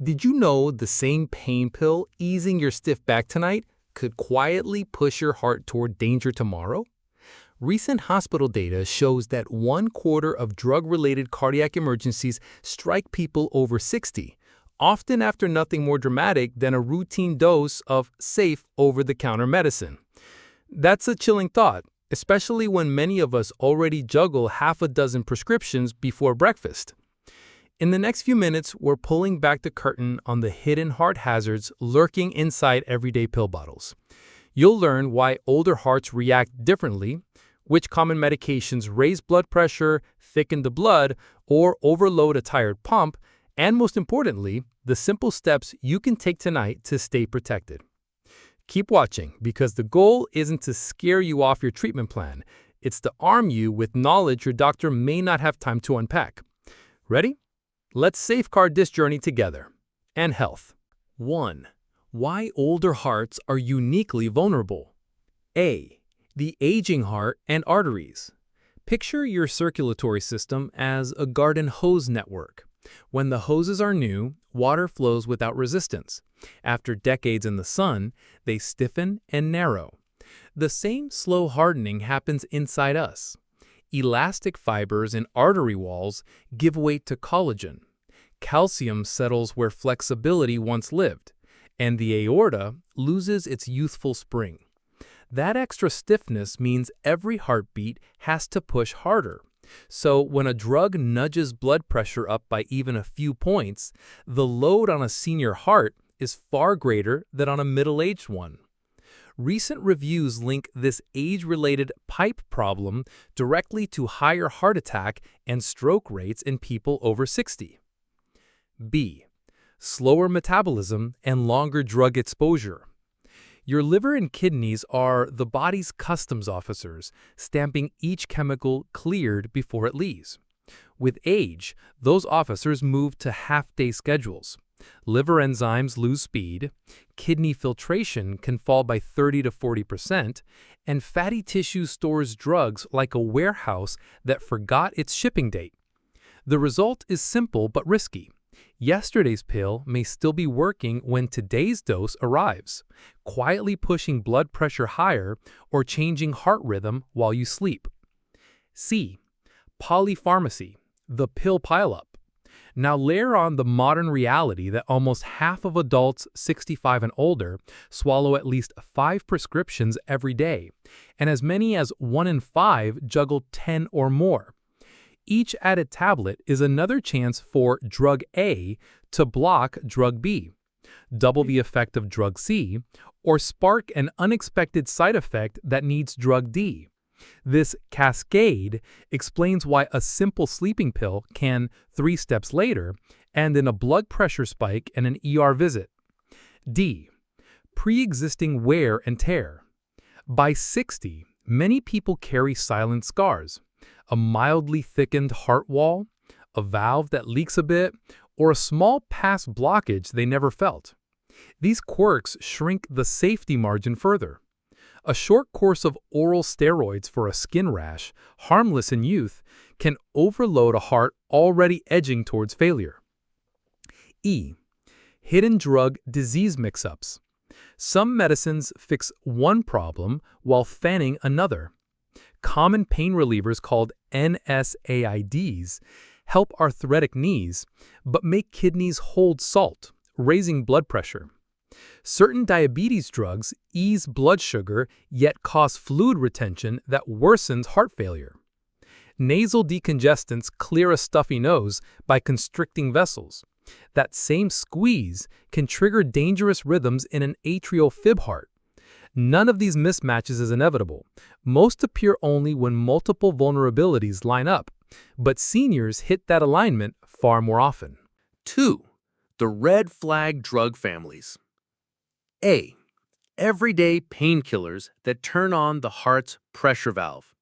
Did you know the same pain pill easing your stiff back tonight could quietly push your heart toward danger tomorrow? Recent hospital data shows that 1/4 of drug-related cardiac emergencies strike people over 60, often after nothing more dramatic than a routine dose of safe over-the-counter medicine. That's a chilling thought, especially when many of us already juggle half a dozen prescriptions before breakfast. In the next few minutes, we're pulling back the curtain on the hidden heart hazards lurking inside everyday pill bottles. You'll learn why older hearts react differently, which common medications raise blood pressure, thicken the blood, or overload a tired pump, and most importantly, the simple steps you can take tonight to stay protected. Keep watching, because the goal isn't to scare you off your treatment plan. It's to arm you with knowledge your doctor may not have time to unpack. Ready? Let's safeguard this journey together. And health. 1. Why older hearts are uniquely vulnerable. A. The aging heart and arteries. Picture your circulatory system as a garden hose network. When the hoses are new, water flows without resistance. After decades in the sun, they stiffen and narrow. The same slow hardening happens inside us. Elastic fibers in artery walls give weight to collagen. Calcium settles where flexibility once lived, and the aorta loses its youthful spring. That extra stiffness means every heartbeat has to push harder. So when a drug nudges blood pressure up by even a few points, the load on a senior heart is far greater than on a middle-aged one. Recent reviews link this age-related pipe problem directly to higher heart attack and stroke rates in people over 60. B. Slower metabolism and longer drug exposure. Your liver and kidneys are the body's customs officers, stamping each chemical cleared before it leaves. With age, those officers move to half-day schedules. Liver enzymes lose speed, kidney filtration can fall by 30 to 40%, and fatty tissue stores drugs like a warehouse that forgot its shipping date. The result is simple but risky. Yesterday's pill may still be working when today's dose arrives, quietly pushing blood pressure higher or changing heart rhythm while you sleep. C. Polypharmacy, the pill pileup. Now layer on the modern reality that almost half of adults 65 and older swallow at least 5 prescriptions every day, and as many as 1 in 5 juggle 10 or more. Each added tablet is another chance for drug A to block drug B, double the effect of drug C, or spark an unexpected side effect that needs drug D. This cascade explains why a simple sleeping pill can, 3 steps later, end in a blood pressure spike and an ER visit. D. Pre-existing wear and tear. By 60, many people carry silent scars. A mildly thickened heart wall, a valve that leaks a bit, or a small past blockage they never felt. These quirks shrink the safety margin further. A short course of oral steroids for a skin rash, harmless in youth, can overload a heart already edging towards failure. E. Hidden drug disease mix-ups. Some medicines fix one problem while fanning another. Common pain relievers called NSAIDs help arthritic knees, but make kidneys hold salt, raising blood pressure. Certain diabetes drugs ease blood sugar yet cause fluid retention that worsens heart failure. Nasal decongestants clear a stuffy nose by constricting vessels. That same squeeze can trigger dangerous rhythms in an atrial fib heart. None of these mismatches is inevitable. Most appear only when multiple vulnerabilities line up, but seniors hit that alignment far more often. 2. The red flag drug families. A. Everyday painkillers that turn on the heart's pressure valve.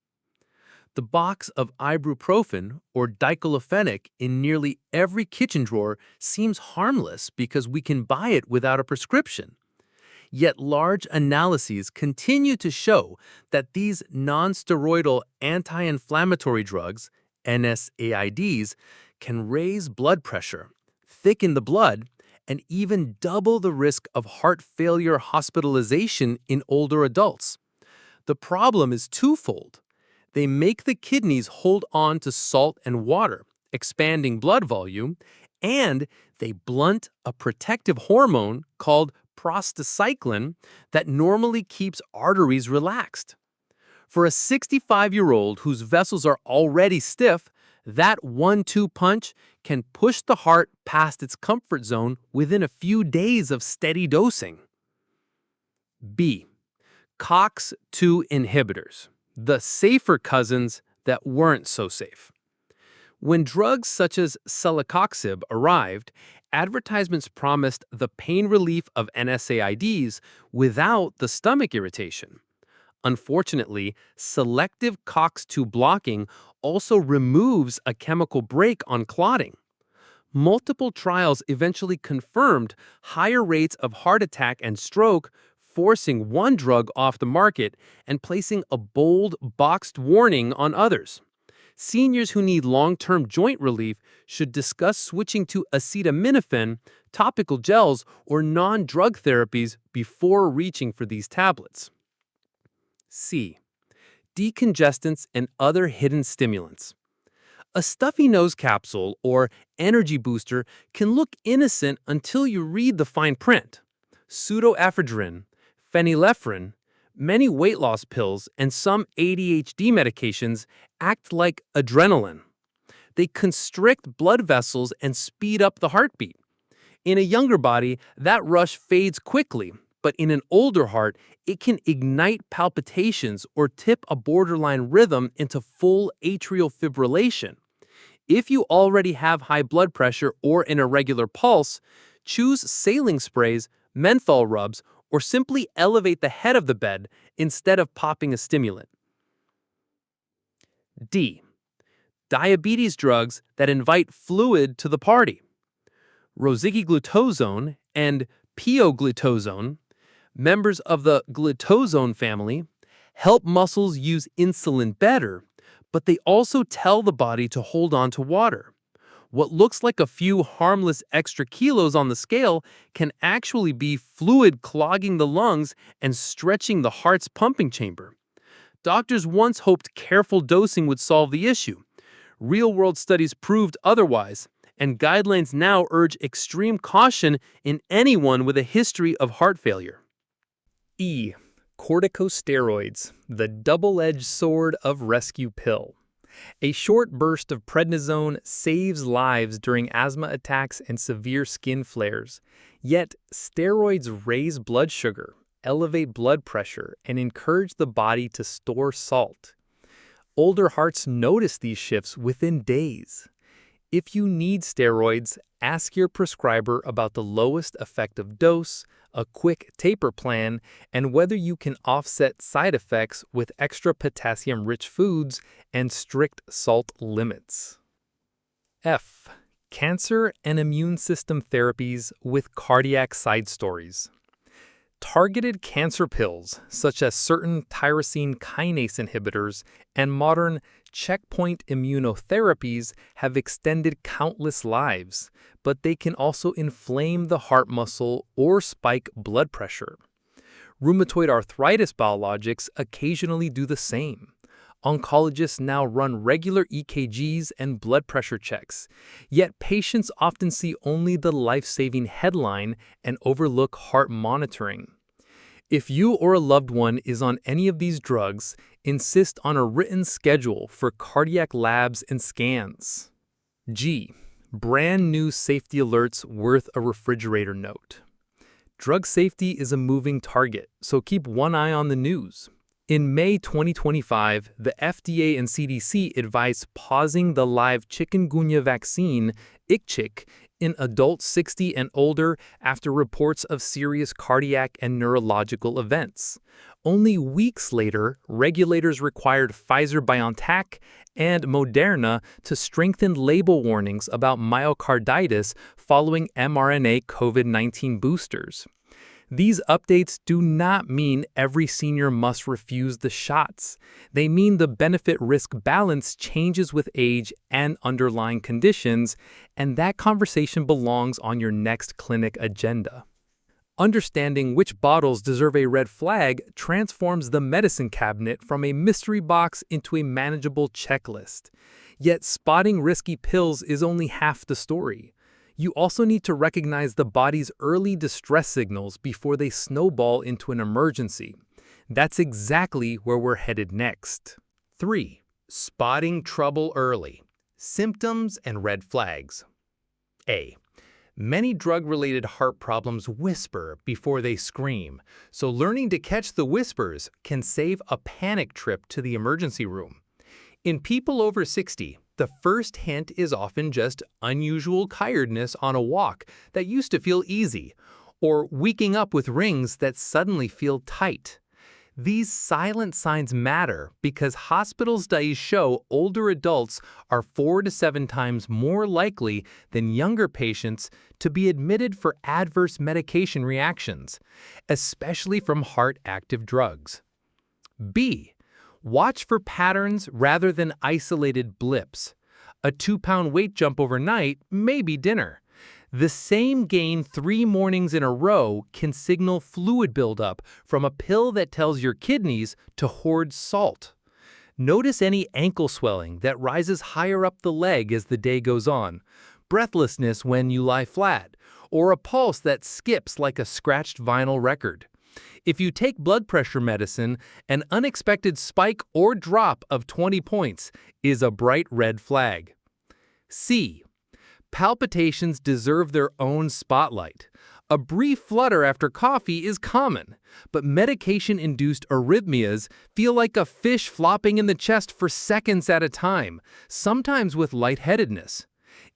The box of ibuprofen or diclofenac in nearly every kitchen drawer seems harmless because we can buy it without a prescription. Yet large analyses continue to show that these non-steroidal anti-inflammatory drugs, NSAIDs, can raise blood pressure, thicken the blood, and even double the risk of heart failure hospitalization in older adults. The problem is twofold. They make the kidneys hold on to salt and water, expanding blood volume, and they blunt a protective hormone called prostacyclin that normally keeps arteries relaxed. For a 65-year-old whose vessels are already stiff, that 1-2 punch can push the heart past its comfort zone within a few days of steady dosing. B. COX-2 inhibitors, the safer cousins that weren't so safe. When drugs such as celecoxib arrived, advertisements promised the pain relief of NSAIDs without the stomach irritation. Unfortunately, selective COX-2 blocking also removes a chemical brake on clotting. Multiple trials eventually confirmed higher rates of heart attack and stroke, forcing one drug off the market and placing a bold, boxed warning on others. Seniors who need long-term joint relief should discuss switching to acetaminophen, topical gels, or non-drug therapies before reaching for these tablets. C. Decongestants and other hidden stimulants. A stuffy nose capsule or energy booster can look innocent until you read the fine print. Pseudoephedrine, phenylephrine, many weight loss pills, and some ADHD medications act like adrenaline. They constrict blood vessels and speed up the heartbeat. In a younger body, that rush fades quickly, but in an older heart, it can ignite palpitations or tip a borderline rhythm into full atrial fibrillation. If you already have high blood pressure or an irregular pulse, choose saline sprays, menthol rubs, or simply elevate the head of the bed instead of popping a stimulant. D. Diabetes drugs that invite fluid to the party. Rosiglitazone and pioglitazone, members of the glitazone family, help muscles use insulin better, but they also tell the body to hold on to water. What looks like a few harmless extra kilos on the scale can actually be fluid clogging the lungs and stretching the heart's pumping chamber. Doctors once hoped careful dosing would solve the issue. Real-world studies proved otherwise, and guidelines now urge extreme caution in anyone with a history of heart failure. E. Corticosteroids, the double-edged sword of rescue pill. A short burst of prednisone saves lives during asthma attacks and severe skin flares. Yet, steroids raise blood sugar, elevate blood pressure, and encourage the body to store salt. Older hearts notice these shifts within days. If you need steroids, ask your prescriber about the lowest effective dose, a quick taper plan, and whether you can offset side effects with extra potassium-rich foods and strict salt limits. F. Cancer and immune system therapies with cardiac side stories. Targeted cancer pills, such as certain tyrosine kinase inhibitors and modern checkpoint immunotherapies, have extended countless lives, but they can also inflame the heart muscle or spike blood pressure. Rheumatoid arthritis biologics occasionally do the same. Oncologists now run regular EKGs and blood pressure checks, yet patients often see only the life-saving headline and overlook heart monitoring. If you or a loved one is on any of these drugs, insist on a written schedule for cardiac labs and scans. G. Brand new safety alerts worth a refrigerator note. Drug safety is a moving target, so keep one eye on the news. In May 2025, the FDA and CDC advised pausing the live chikungunya vaccine, ICCHIK, in adults 60 and older after reports of serious cardiac and neurological events. Only weeks later, regulators required Pfizer-BioNTech and Moderna to strengthen label warnings about myocarditis following mRNA COVID-19 boosters. These updates do not mean every senior must refuse the shots. They mean the benefit-risk balance changes with age and underlying conditions, and that conversation belongs on your next clinic agenda. Understanding which bottles deserve a red flag transforms the medicine cabinet from a mystery box into a manageable checklist. Yet spotting risky pills is only half the story. You also need to recognize the body's early distress signals before they snowball into an emergency. That's exactly where we're headed next. 3. Spotting trouble early. Symptoms and red flags. A. Many drug-related heart problems whisper before they scream, so learning to catch the whispers can save a panic trip to the emergency room. In people over 60, the first hint is often just unusual tiredness on a walk that used to feel easy, or waking up with rings that suddenly feel tight. These silent signs matter because hospital studies show older adults are 4 to 7 times more likely than younger patients to be admitted for adverse medication reactions, especially from heart-active drugs. B. Watch for patterns rather than isolated blips. A 2-pound weight jump overnight may be dinner. The same gain 3 mornings in a row can signal fluid buildup from a pill that tells your kidneys to hoard salt. Notice any ankle swelling that rises higher up the leg as the day goes on, breathlessness when you lie flat, or a pulse that skips like a scratched vinyl record. If you take blood pressure medicine, an unexpected spike or drop of 20 points is a bright red flag. C. Palpitations deserve their own spotlight. A brief flutter after coffee is common, but medication-induced arrhythmias feel like a fish flopping in the chest for seconds at a time, sometimes with lightheadedness.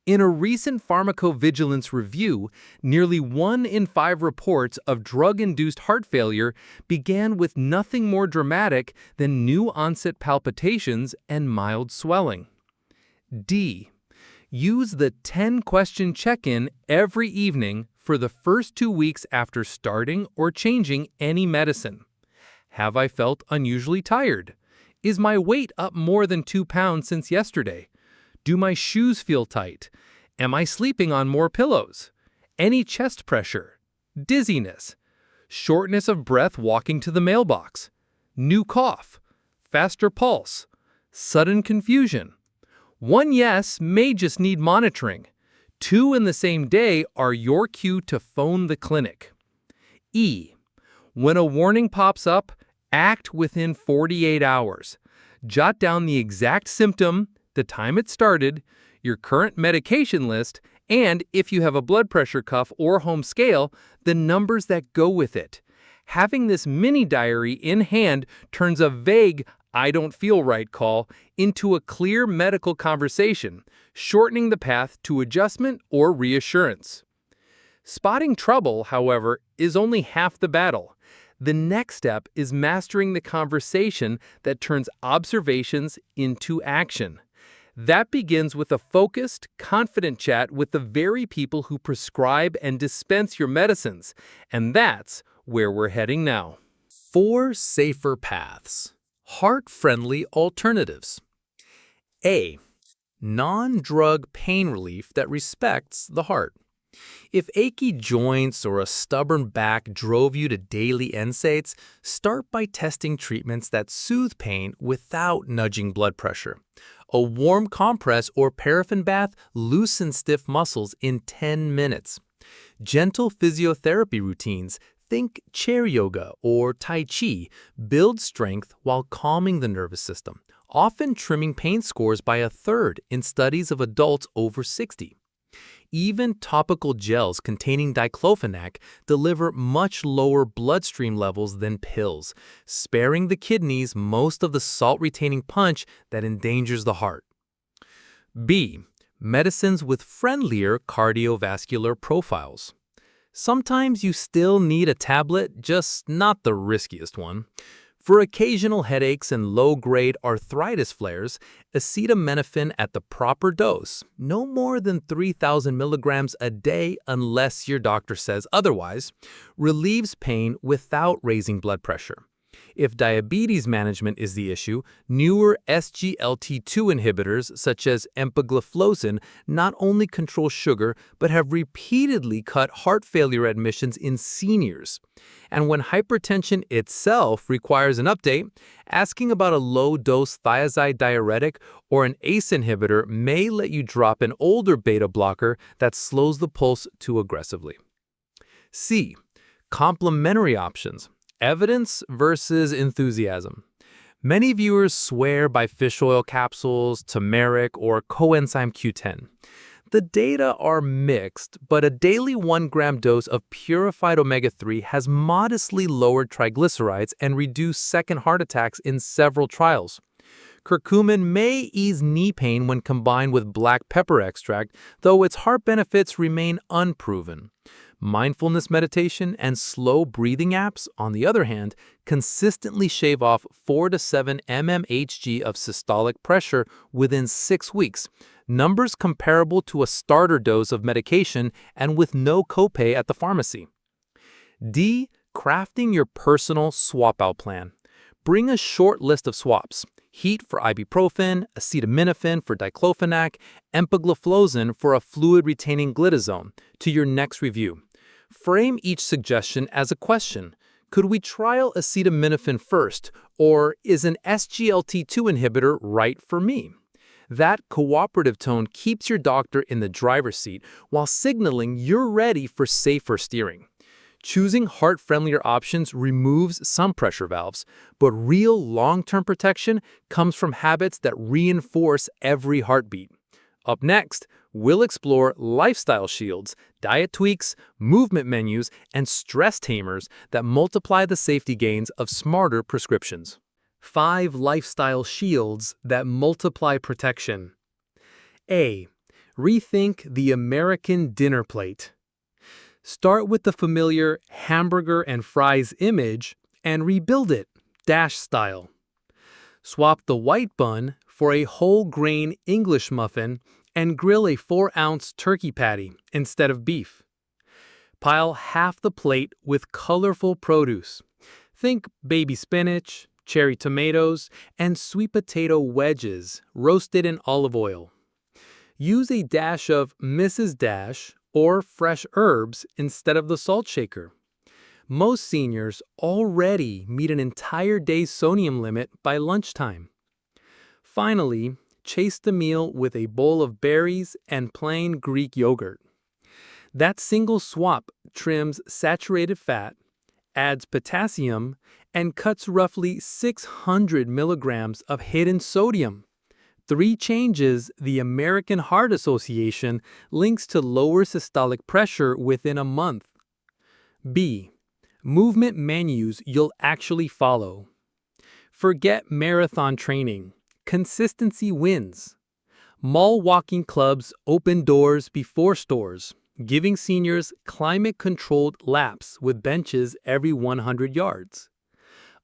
In a recent pharmacovigilance review, nearly 1 in 5 reports of drug-induced heart failure began with nothing more dramatic than new-onset palpitations and mild swelling. D. Use the 10-question check-in every evening for the first 2 weeks after starting or changing any medicine. Have I felt unusually tired? Is my weight up more than 2 pounds since yesterday? Do my shoes feel tight? Am I sleeping on more pillows? Any chest pressure? Dizziness? Shortness of breath walking to the mailbox? New cough? Faster pulse? Sudden confusion? 1 yes may just need monitoring. 2 in the same day are your cue to phone the clinic. E. When a warning pops up, act within 48 hours. Jot down the exact symptom, the time it started, your current medication list, and if you have a blood pressure cuff or home scale, the numbers that go with it. Having this mini diary in hand turns a vague "I don't feel right" call into a clear medical conversation, shortening the path to adjustment or reassurance. Spotting trouble, however, is only half the battle. The next step is mastering the conversation that turns observations into action. That begins with a focused, confident chat with the very people who prescribe and dispense your medicines, and that's where we're heading now. 4 safer paths. Heart-friendly alternatives. A. Non-drug pain relief that respects the heart. If achy joints or a stubborn back drove you to daily NSAIDs, start by testing treatments that soothe pain without nudging blood pressure. A warm compress or paraffin bath loosens stiff muscles in 10 minutes. Gentle physiotherapy routines, think chair yoga or Tai Chi, build strength while calming the nervous system, often trimming pain scores by 1/3 in studies of adults over 60. Even topical gels containing diclofenac deliver much lower bloodstream levels than pills, sparing the kidneys most of the salt-retaining punch that endangers the heart. B. Medicines with friendlier cardiovascular profiles. Sometimes you still need a tablet, just not the riskiest one. For occasional headaches and low-grade arthritis flares, acetaminophen at the proper dose, no more than 3,000 milligrams a day unless your doctor says otherwise, relieves pain without raising blood pressure. If diabetes management is the issue, newer SGLT2 inhibitors such as empagliflozin not only control sugar but have repeatedly cut heart failure admissions in seniors. And when hypertension itself requires an update, asking about a low-dose thiazide diuretic or an ACE inhibitor may let you drop an older beta blocker that slows the pulse too aggressively. C. Complementary options. Evidence versus enthusiasm. Many viewers swear by fish oil capsules, turmeric, or coenzyme Q10. The data are mixed, but a daily 1-gram dose of purified omega-3 has modestly lowered triglycerides and reduced second heart attacks in several trials. Curcumin may ease knee pain when combined with black pepper extract, though its heart benefits remain unproven. Mindfulness meditation and slow breathing apps, on the other hand, consistently shave off 4 to 7 mmHg of systolic pressure within 6 weeks, numbers comparable to a starter dose of medication and with no copay at the pharmacy. D. Crafting your personal swap-out plan. Bring a short list of swaps. Heat for ibuprofen, acetaminophen for diclofenac, empagliflozin for a fluid-retaining glitazone to your next review. Frame each suggestion as a question. Could we trial acetaminophen first, or is an SGLT2 inhibitor right for me? That cooperative tone keeps your doctor in the driver's seat while signaling you're ready for safer steering. Choosing heart-friendlier options removes some pressure valves, but real long-term protection comes from habits that reinforce every heartbeat. Up next, we'll explore lifestyle shields, diet tweaks, movement menus, and stress tamers that multiply the safety gains of smarter prescriptions. 5 lifestyle shields that multiply protection. A. Rethink the American dinner plate. Start with the familiar hamburger and fries image and rebuild it, Dash style. Swap the white bun for a whole-grain English muffin and grill a 4-ounce turkey patty instead of beef. Pile half the plate with colorful produce. Think baby spinach, cherry tomatoes, and sweet potato wedges roasted in olive oil. Use a dash of Mrs. Dash or fresh herbs instead of the salt shaker. Most seniors already meet an entire day's sodium limit by lunchtime. Finally, chase the meal with a bowl of berries and plain Greek yogurt. That single swap trims saturated fat, adds potassium, and cuts roughly 600 milligrams of hidden sodium. 3 changes the American Heart Association links to lower systolic pressure within a month. B. Movement menus you'll actually follow. Forget marathon training. Consistency wins. Mall walking clubs open doors before stores, giving seniors climate-controlled laps with benches every 100 yards.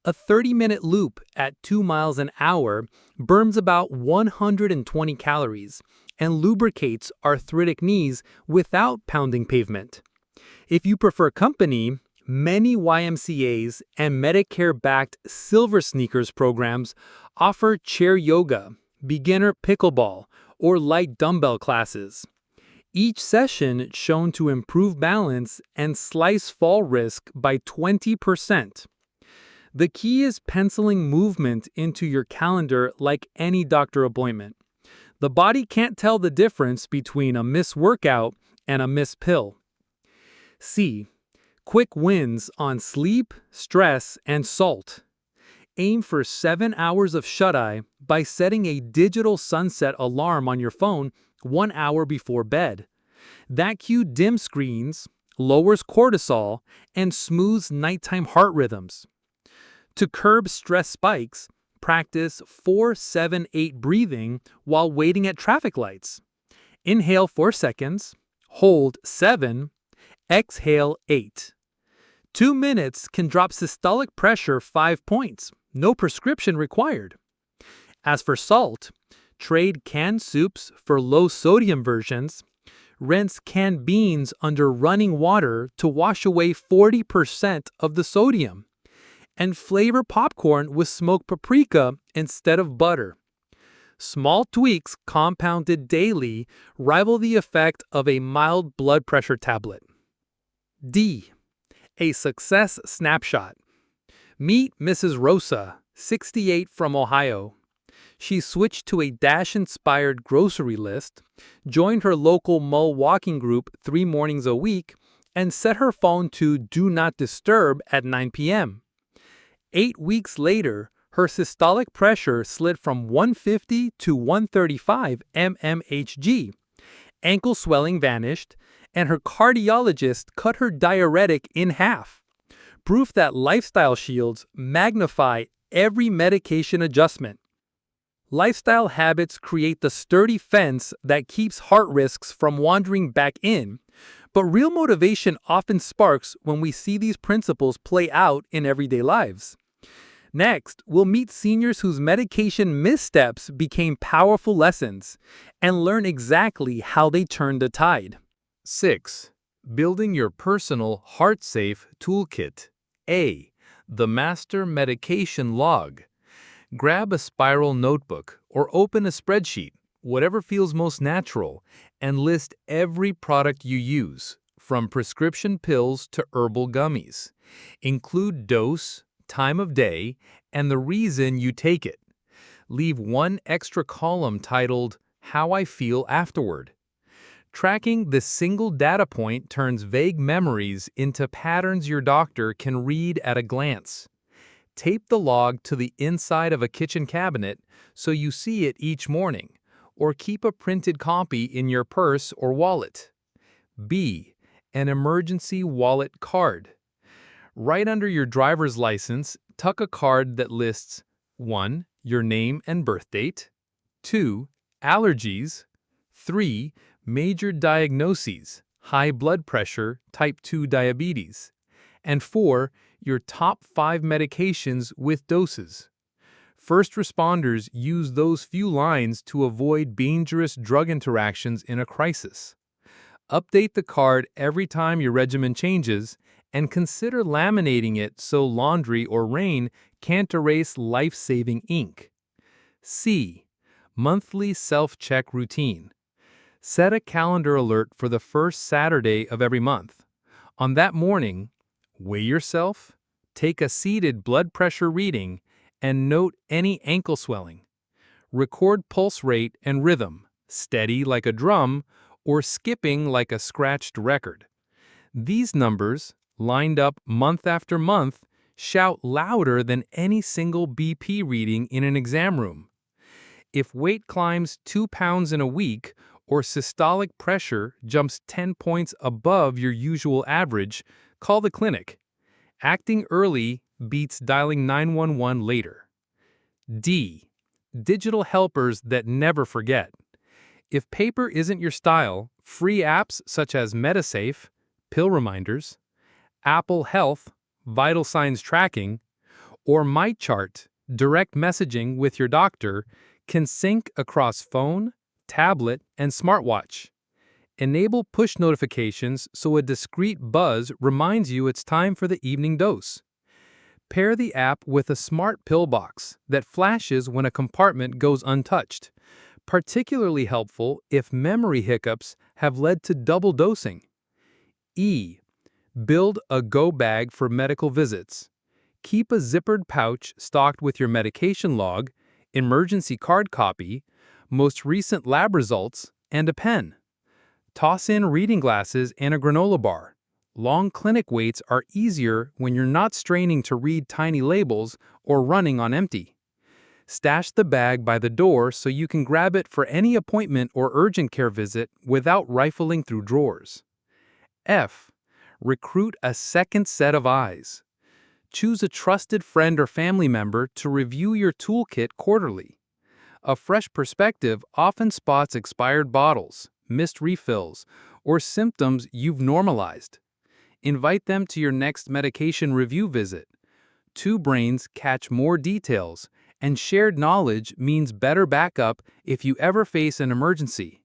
A 30-minute loop at 2 miles an hour burns about 120 calories and lubricates arthritic knees without pounding pavement. If you prefer company, many YMCAs and Medicare-backed Silver Sneakers programs offer chair yoga, beginner pickleball, or light dumbbell classes. Each session shown to improve balance and slice fall risk by 20%. The key is penciling movement into your calendar like any doctor appointment. The body can't tell the difference between a missed workout and a missed pill. C. Quick wins on sleep, stress, and salt. Aim for 7 hours of shut-eye by setting a digital sunset alarm on your phone 1 hour before bed. That cue dims screens, lowers cortisol, and smooths nighttime heart rhythms. To curb stress spikes, practice 4-7-8 breathing while waiting at traffic lights. Inhale 4 seconds, hold 7, exhale 8. 2 minutes can drop systolic pressure 5 points, No prescription required. As for salt, trade canned soups for low-sodium versions, rinse canned beans under running water to wash away 40% of the sodium, and flavor popcorn with smoked paprika instead of butter. Small tweaks compounded daily rival the effect of a mild blood pressure tablet. D. A success snapshot. Meet Mrs. Rosa, 68 from Ohio. She switched to a Dash-inspired grocery list, joined her local Mull walking group 3 mornings a week, and set her phone to Do Not Disturb at 9 p.m. 8 weeks later, her systolic pressure slid from 150 to 135 mmHg. Ankle swelling vanished, and her cardiologist cut her diuretic in half. Proof that lifestyle shields magnify every medication adjustment. Lifestyle habits create the sturdy fence that keeps heart risks from wandering back in, but real motivation often sparks when we see these principles play out in everyday lives. Next, we'll meet seniors whose medication missteps became powerful lessons and learn exactly how they turned the tide. 6. Building your personal heart-safe toolkit. A. The Master Medication Log. Grab a spiral notebook or open a spreadsheet, whatever feels most natural, and list every product you use, from prescription pills to herbal gummies. Include dose, time of day, and the reason you take it. Leave one extra column titled, How I Feel Afterward. Tracking this single data point turns vague memories into patterns your doctor can read at a glance. Tape the log to the inside of a kitchen cabinet so you see it each morning, or keep a printed copy in your purse or wallet. B. An emergency wallet card. Right under your driver's license, tuck a card that lists 1. Your name and birth date, 2. Allergies, 3. Major diagnoses, high blood pressure, type 2 diabetes, and 4. Your top 5 medications with doses. First responders use those few lines to avoid dangerous drug interactions in a crisis. Update the card every time your regimen changes, and consider laminating it so laundry or rain can't erase life-saving ink. C. Monthly self-check routine. Set a calendar alert for the first Saturday of every month. On that morning, weigh yourself, take a seated blood pressure reading, and note any ankle swelling. Record pulse rate and rhythm, steady like a drum or skipping like a scratched record. These numbers, lined up month after month, shout louder than any single BP reading in an exam room. If weight climbs 2 pounds in a week or systolic pressure jumps 10 points above your usual average, call the clinic. Acting early beats dialing 911 later. D. Digital helpers that never forget. If paper isn't your style, free apps such as MetaSafe, pill reminders, Apple Health, vital signs tracking, or MyChart, direct messaging with your doctor, can sync across phone, tablet, and smartwatch. Enable push notifications so a discreet buzz reminds you it's time for the evening dose. Pair the app with a smart pill box that flashes when a compartment goes untouched. Particularly helpful if memory hiccups have led to double dosing. E. Build a go bag for medical visits. Keep a zippered pouch stocked with your medication log, emergency card copy, most recent lab results, and a pen. Toss in reading glasses and a granola bar. Long clinic waits are easier when you're not straining to read tiny labels or running on empty. Stash the bag by the door so you can grab it for any appointment or urgent care visit without rifling through drawers. F. Recruit a second set of eyes. Choose a trusted friend or family member to review your toolkit quarterly. A fresh perspective often spots expired bottles, missed refills, or symptoms you've normalized. Invite them to your next medication review visit. Two brains catch more details, and shared knowledge means better backup if you ever face an emergency.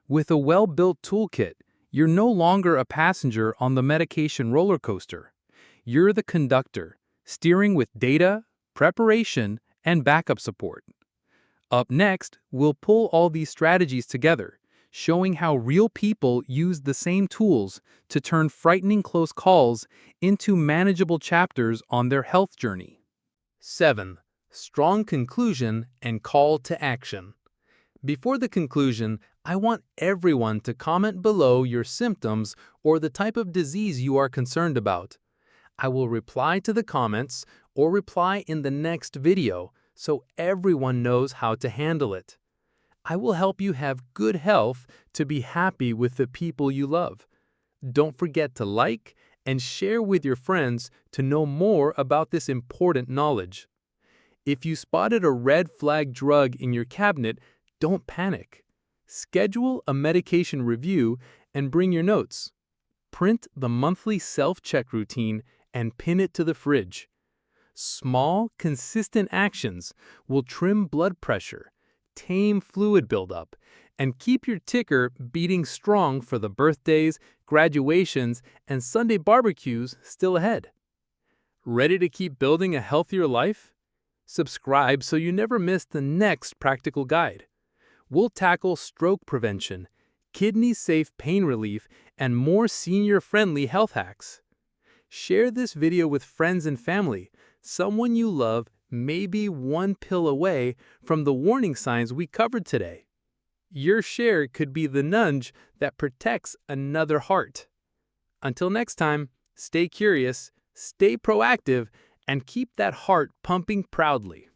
With a well-built toolkit, you're no longer a passenger on the medication roller coaster. You're the conductor, steering with data, preparation, and backup support. Up next, we'll pull all these strategies together, showing how real people use the same tools to turn frightening close calls into manageable chapters on their health journey. 7. Strong conclusion and call to action. Before the conclusion, I want everyone to comment below your symptoms or the type of disease you are concerned about. I will reply to the comments or reply in the next video so everyone knows how to handle it. I will help you have good health to be happy with the people you love. Don't forget to like and share with your friends to know more about this important knowledge. If you spotted a red flag drug in your cabinet, don't panic. Schedule a medication review and bring your notes. Print the monthly self-check routine and pin it to the fridge. Small, consistent actions will trim blood pressure, tame fluid buildup, and keep your ticker beating strong for the birthdays, graduations, and Sunday barbecues still ahead. Ready to keep building a healthier life? Subscribe so you never miss the next practical guide. We'll tackle stroke prevention, kidney-safe pain relief, and more senior-friendly health hacks. Share this video with friends and family. Someone you love may be one pill away from the warning signs we covered today. Your share could be the nudge that protects another heart. Until next time, stay curious, stay proactive, and keep that heart pumping proudly.